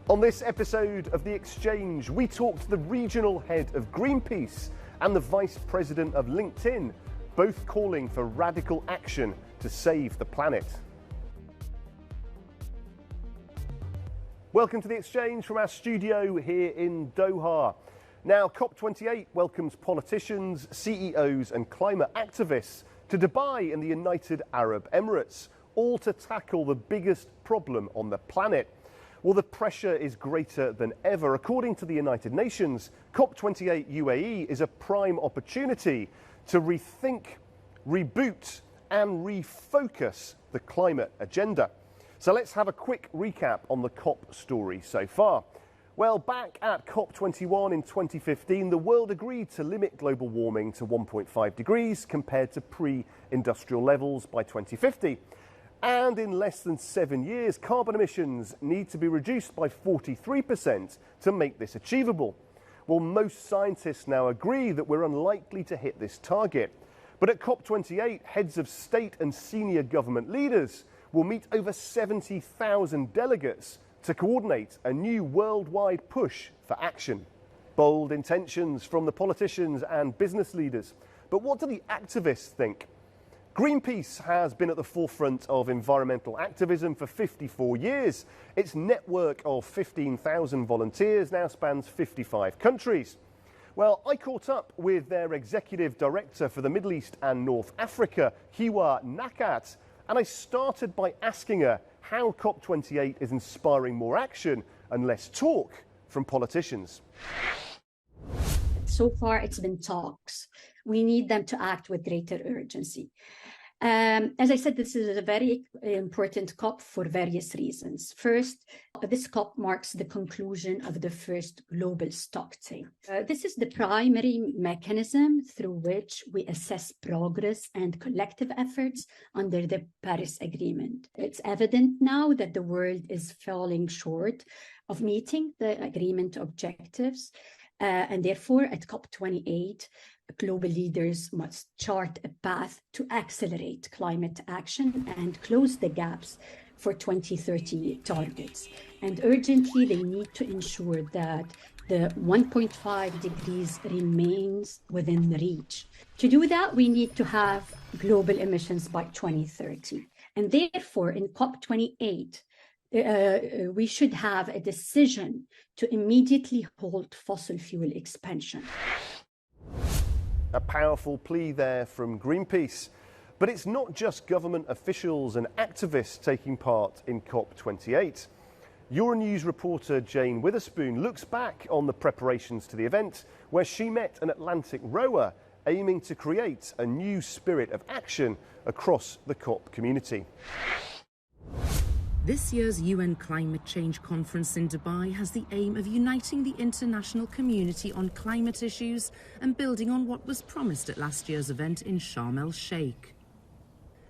On this episode of The Exchange, we talk to the regional head of Greenpeace and the vice president of LinkedIn, both calling for radical action to save the planet. Welcome to The Exchange from our studio here in Doha. Now, COP28 welcomes politicians, CEOs and climate activists to Dubai in the United Arab Emirates, all to tackle the biggest problem on the planet. Well, the pressure is greater than ever. According to the United Nations, COP28 UAE is a prime opportunity to rethink, reboot and refocus the climate agenda. So let's have a quick recap on the COP story so far. Well, back at COP21 in 2015, the world agreed to limit global warming to 1.5 degrees compared to pre-industrial levels by 2050. And in less than 7 years, carbon emissions need to be reduced by 43% to make this achievable. Well, most scientists now agree that we're unlikely to hit this target. But at COP28, heads of state and senior government leaders will meet over 70,000 delegates to coordinate a new worldwide push for action. Bold intentions from the politicians and business leaders. But what do the activists think? Greenpeace has been at the forefront of environmental activism for 54 years. Its network of 15,000 volunteers now spans 55 countries. Well, I caught up with their executive director for the Middle East and North Africa, Hiwa Nakat, and I started by asking her how COP28 is inspiring more action and less talk from politicians. So far, it's been talks. We need them to act with greater urgency. As I said, this is a very important COP for various reasons. First, this COP marks the conclusion of the first global stocktake. This is the primary mechanism through which we assess progress and collective efforts under the Paris Agreement. It's evident now that the world is falling short of meeting the agreement objectives. And therefore, at COP28, global leaders must chart a path to accelerate climate action and close the gaps for 2030 targets. And urgently, they need to ensure that the 1.5 degrees remains within reach. To do that, we need to have global emissions by 2030. And therefore, in COP28, we should have a decision to immediately halt fossil fuel expansion. A powerful plea there from Greenpeace. But it's not just government officials and activists taking part in COP28. Euronews reporter Jane Witherspoon looks back on the preparations to the event, where she met an Atlantic rower aiming to create a new spirit of action across the COP community. This year's UN Climate Change Conference in Dubai has the aim of uniting the international community on climate issues and building on what was promised at last year's event in Sharm el-Sheikh.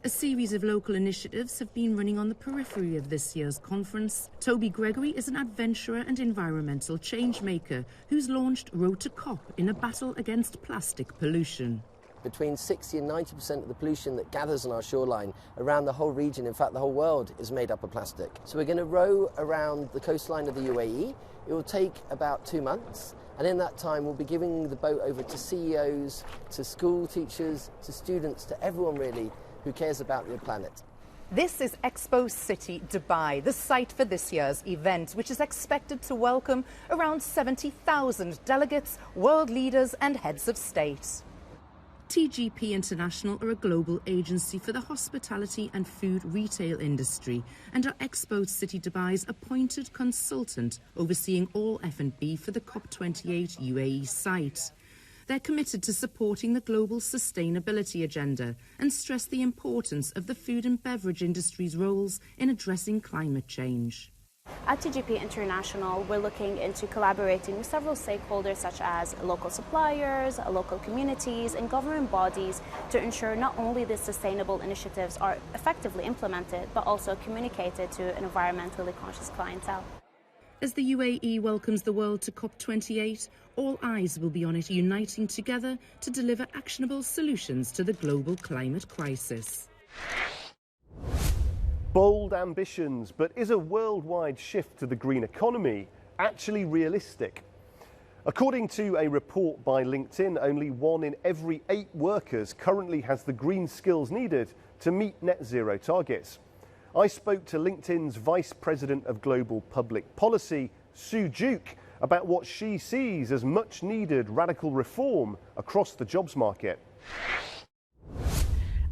A series of local initiatives have been running on the periphery of this year's conference. Toby Gregory is an adventurer and environmental change maker who's launched Road to COP in a battle against plastic pollution. Between 60 and 90% of the pollution that gathers on our shoreline around the whole region, in fact the whole world, is made up of plastic. So we're going to row around the coastline of the UAE. It will take about 2 months, and in that time we'll be giving the boat over to CEOs, to school teachers, to students, to everyone really who cares about the planet. This is Expo City, Dubai, the site for this year's event, which is expected to welcome around 70,000 delegates, world leaders and heads of state. TGP International are a global agency for the hospitality and food retail industry and are Expo City Dubai's appointed consultant overseeing all F&B for the COP28 UAE site. They're committed to supporting the global sustainability agenda and stress the importance of the food and beverage industry's roles in addressing climate change. At TGP International, we're looking into collaborating with several stakeholders such as local suppliers, local communities and government bodies to ensure not only the sustainable initiatives are effectively implemented, but also communicated to an environmentally conscious clientele. As the UAE welcomes the world to COP28, all eyes will be on it uniting together to deliver actionable solutions to the global climate crisis. Bold ambitions, but is a worldwide shift to the green economy actually realistic? According to a report by LinkedIn, only 1 in every 8 workers currently has the green skills needed to meet net zero targets. I spoke to LinkedIn's Vice President of Global Public Policy, Sue Duke, about what she sees as much needed radical reform across the jobs market.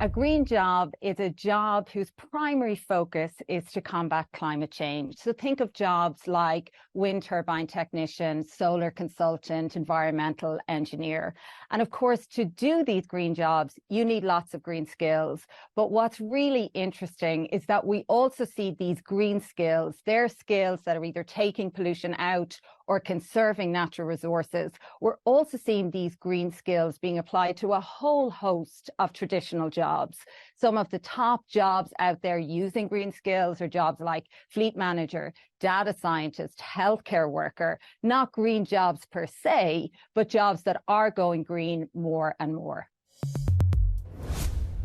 A green job is a job whose primary focus is to combat climate change. So think of jobs like wind turbine technician, solar consultant, environmental engineer. And of course, to do these green jobs, you need lots of green skills. But what's really interesting is that we also see these green skills, they're skills that are either taking pollution out or conserving natural resources. We're also seeing these green skills being applied to a whole host of traditional jobs. Some of the top jobs out there using green skills are jobs like fleet manager, data scientist, healthcare worker, not green jobs per se, but jobs that are going green more and more.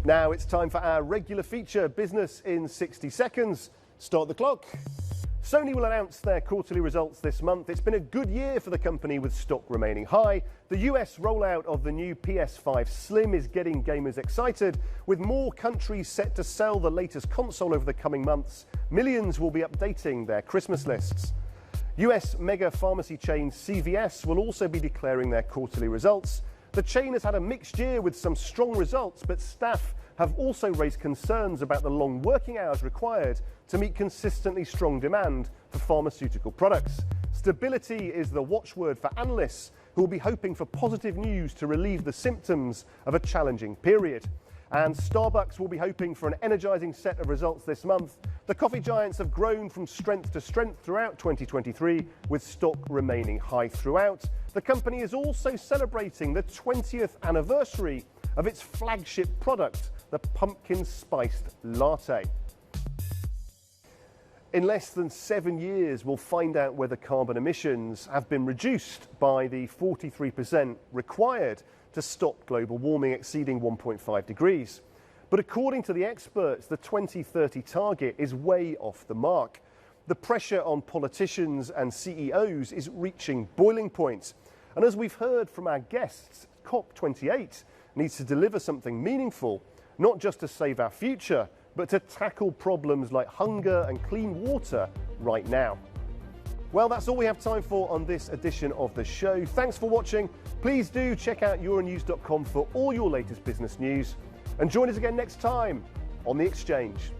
Now it's time for our regular feature, Business in 60 Seconds. Start the clock. Sony will announce their quarterly results this month. It's been a good year for the company with stock remaining high. The US rollout of the new PS5 Slim is getting gamers excited. With more countries set to sell the latest console over the coming months, millions will be updating their Christmas lists. US mega pharmacy chain CVS will also be declaring their quarterly results. The chain has had a mixed year with some strong results, but staff have also raised concerns about the long working hours required to meet consistently strong demand for pharmaceutical products. Stability is the watchword for analysts who will be hoping for positive news to relieve the symptoms of a challenging period. And Starbucks will be hoping for an energizing set of results this month. The coffee giants have grown from strength to strength throughout 2023, with stock remaining high throughout. The company is also celebrating the 20th anniversary of its flagship product, the pumpkin spiced latte. In less than 7 years, we'll find out whether carbon emissions have been reduced by the 43% required to stop global warming exceeding 1.5 degrees. But according to the experts, the 2030 target is way off the mark. The pressure on politicians and CEOs is reaching boiling point. And as we've heard from our guests, COP28 needs to deliver something meaningful, not just to save our future, but to tackle problems like hunger and clean water right now. Well, that's all we have time for on this edition of the show. Thanks for watching. Please do check out euronews.com for all your latest business news. And join us again next time on The Exchange.